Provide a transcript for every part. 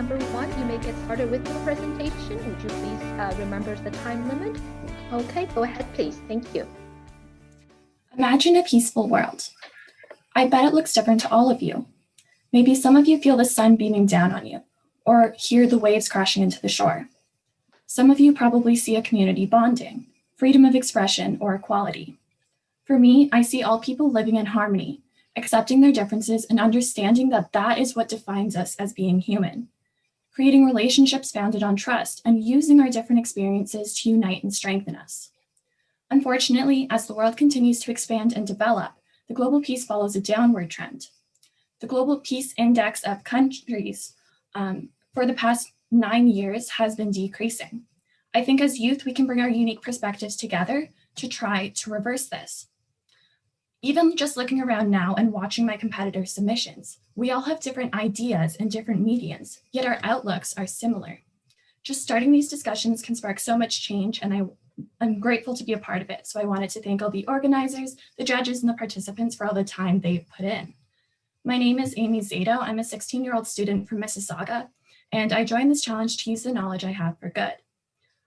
number one, you may get started with your presentation. Would you please remember the time limit? Okay, go ahead, please. Thank you. Imagine a peaceful world. I bet it looks different to all of you. Maybe some of you feel the sun beaming down on you, or hear the waves crashing into the shore. Some of you probably see a community bonding, freedom of expression, or equality. For me, I see all people living in harmony, accepting their differences and understanding that that is what defines us as being human, creating relationships founded on trust and using our different experiences to unite and strengthen us. Unfortunately, as the world continues to expand and develop, the global peace follows a downward trend. The Global Peace Index of countries for the past 9 years has been decreasing. I think as youth, we can bring our unique perspectives together to try to reverse this. Even just looking around now and watching my competitors' submissions, we all have different ideas and different medians, yet our outlooks are similar. Just starting these discussions can spark so much change, and I'm grateful to be a part of it. So I wanted to thank all the organizers, the judges, and the participants for all the time they put in. My name is AMY ZADO. I'm a 16-year-old student from Mississauga, and I joined this challenge to use the knowledge I have for good.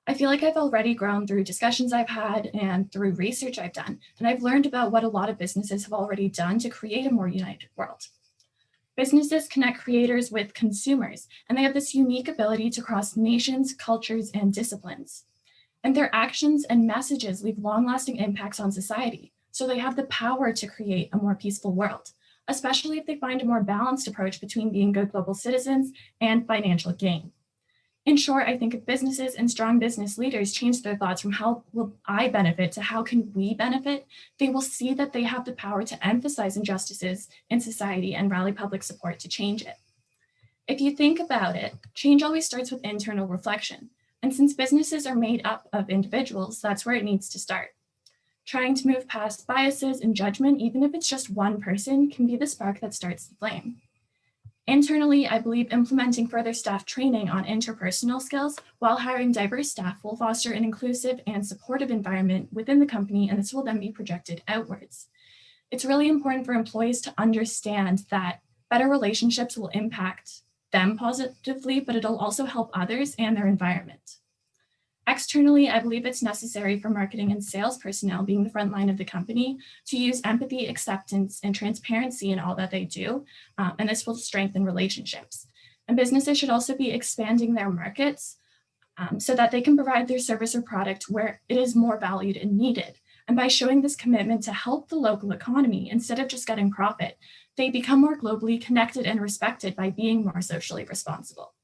I feel like I've already grown through discussions I've had and through research I've done, and I've learned about what a lot of businesses have already done to create a more united world. Businesses connect creators with consumers, and they have this unique ability to cross nations, cultures, and disciplines. And their actions and messages leave long-lasting impacts on society, so they have the power to create a more peaceful world, especially if they find a more balanced approach between being good global citizens and financial gain. In short, I think if businesses and strong business leaders change their thoughts from how will I benefit to how can we benefit, they will see that they have the power to emphasize injustices in society and rally public support to change it. If you think about it, change always starts with internal reflection. And since businesses are made up of individuals, that's where it needs to start. Trying to move past biases and judgment, even if it's just one person, can be the spark that starts the flame. Internally, I believe implementing further staff training on interpersonal skills while hiring diverse staff will foster an inclusive and supportive environment within the company, and this will then be projected outwards. It's really important for employees to understand that better relationships will impact them positively, but it'll also help others and their environment. Externally, I believe it's necessary for marketing and sales personnel, being the front line of the company, to use empathy, acceptance, and transparency in all that they do, and this will strengthen relationships. And businesses should also be expanding their markets so that they can provide their service or product where it is more valued and needed. And by showing this commitment to help the local economy, instead of just getting profit, they become more globally connected and respected by being more socially responsible.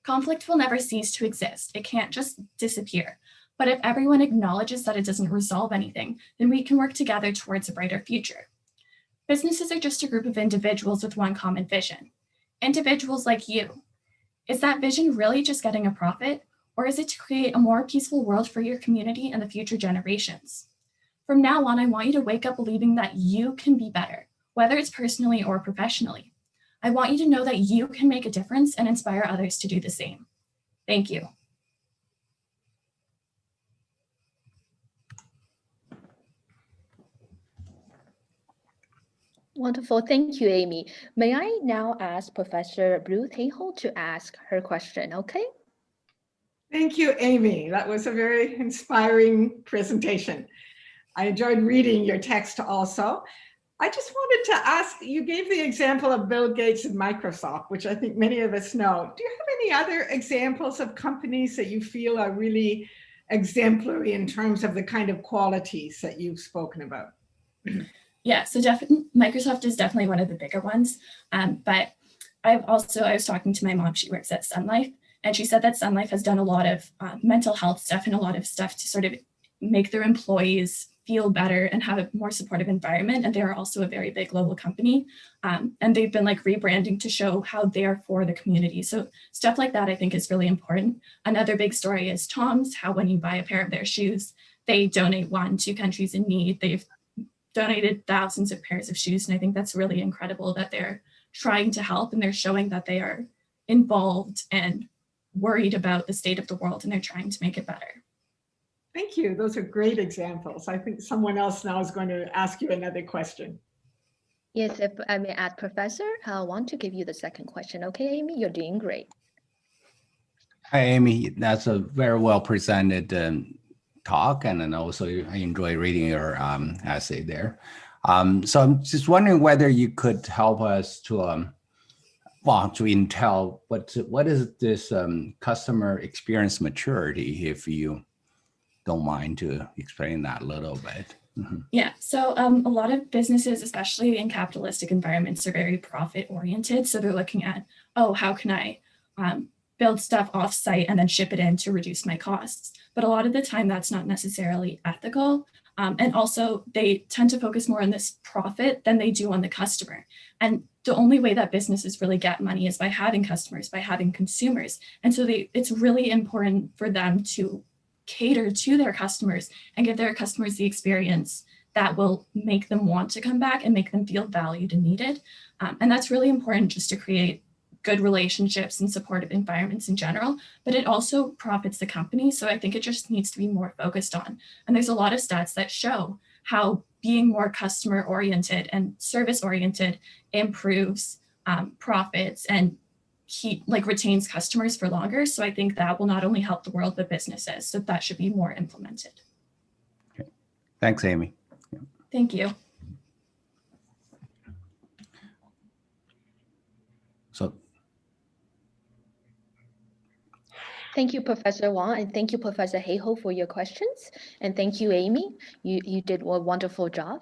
Conflict will never cease to exist. It can't just disappear. But if everyone acknowledges that it doesn't resolve anything, then we can work together towards a brighter future. Businesses are just a group of individuals with one common vision. Individuals like you. Is that vision really just getting a profit? Or is it to create a more peaceful world for your community and the future generations? From now on, I want you to wake up believing that you can be better, whether it's personally or professionally. I want you to know that you can make a difference and inspire others to do the same. Thank you. Wonderful. Thank you, Amy. May I now ask Professor Blue Tejo to ask her question, okay? Thank you, Amy. That was a very inspiring presentation. I enjoyed reading your text also. I just wanted to ask, you gave the example of Bill Gates and Microsoft, which I think many of us know. Do you have any other examples of companies that you feel are really exemplary in terms of the kind of qualities that you've spoken about? Yeah, so Microsoft is definitely one of the bigger ones. But I was talking to my mom, she works at Sun Life, and she said that Sun Life has done a lot of mental health stuff and a lot of stuff to sort of make their employees feel better and have a more supportive environment. And they are also a very big global company. And they've been like rebranding to show how they are for the community. So stuff like that, I think, is really important. Another big story is Tom's, how when you buy a pair of their shoes, they donate one to countries in need. They've donated thousands of pairs of shoes. And I think that's really incredible that they're trying to help and they're showing that they are involved and worried about the state of the world and they're trying to make it better. Thank you. Those are great examples. I think someone else now is going to ask you another question. Yes, if I may add, Professor, I want to give you the second question. Okay, Amy, you're doing great. Hi, Amy. That's a very well presented talk, and then also I enjoy reading your essay there. So I'm just wondering whether you could help us to to intel what is this customer experience maturity, if you don't mind to explain that a little bit. Yeah, so a lot of businesses, especially in capitalistic environments, are very profit oriented. So they're looking at, oh, how can I build stuff off-site and then ship it in to reduce my costs? But a lot of the time that's not necessarily ethical. And also they tend to focus more on this profit than they do on the customer. And the only way that businesses really get money is by having customers, by having consumers. And so it's really important for them to cater to their customers and give their customers the experience that will make them want to come back and make them feel valued and needed. And that's really important just to create good relationships and supportive environments in general, but it also profits the company. So I think it just needs to be more focused on. And there's a lot of stats that show how being more customer oriented and service oriented improves profits and retains customers for longer. So I think that will not only help the world, but businesses. So that should be more implemented. Okay. Thanks, Amy. Yeah. Thank you. So Thank you, Professor Wang, and thank you, Professor Heiho, for your questions. And thank you, Amy. You did a wonderful job.